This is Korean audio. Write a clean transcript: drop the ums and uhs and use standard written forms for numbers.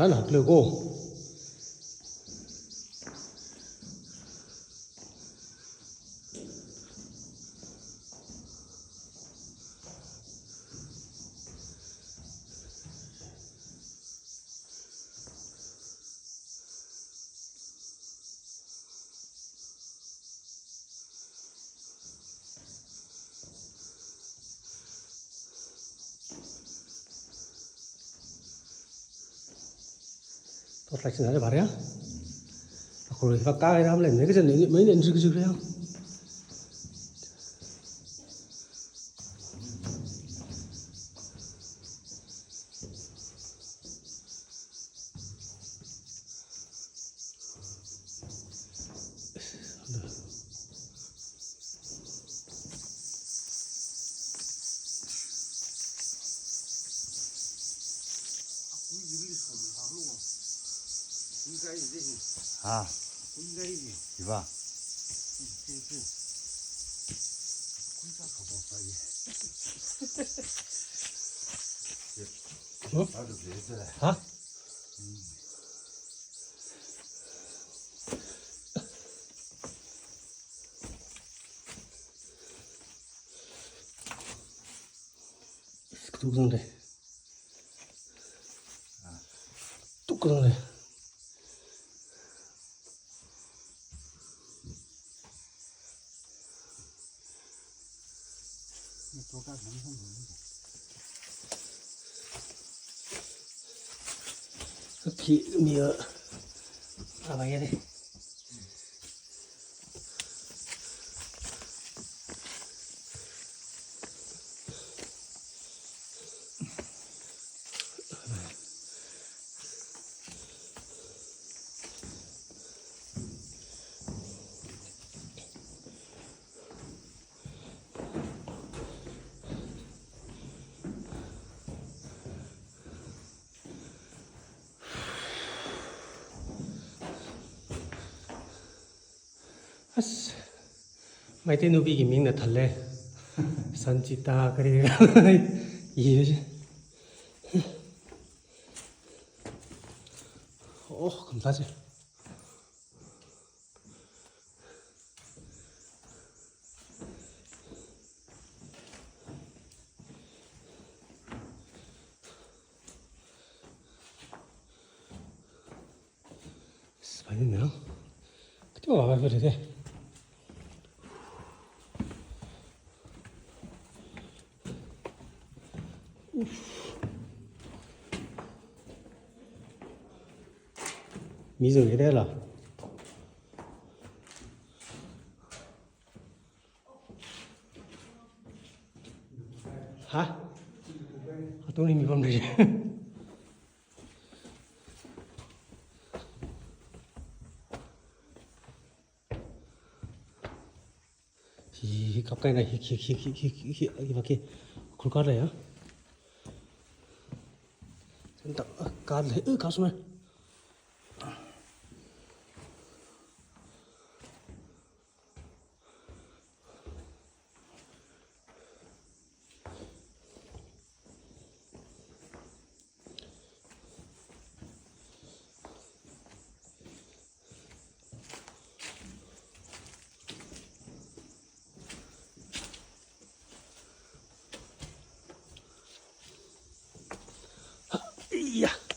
단 하려고 tốt lại xin nói bảo rồi và cái làm lên mấy cái chân mấy điện rực đấy không 아, 이봐. 어? 나도 그랬어. 아? 뚝 뚝 끄덕네. 비 미어 봐봐야 돼. 아스, 마이테 누비기 민나 탈래. 산지다 그래. 이해지. 감사지. 맛있네요. 그때 와봐 그래 돼. 미정 이래라. hả? Tôi đi mình không đi. 이 가까이나 이렇게 굴가래요. 된다. 가래. 가슴에. 이야.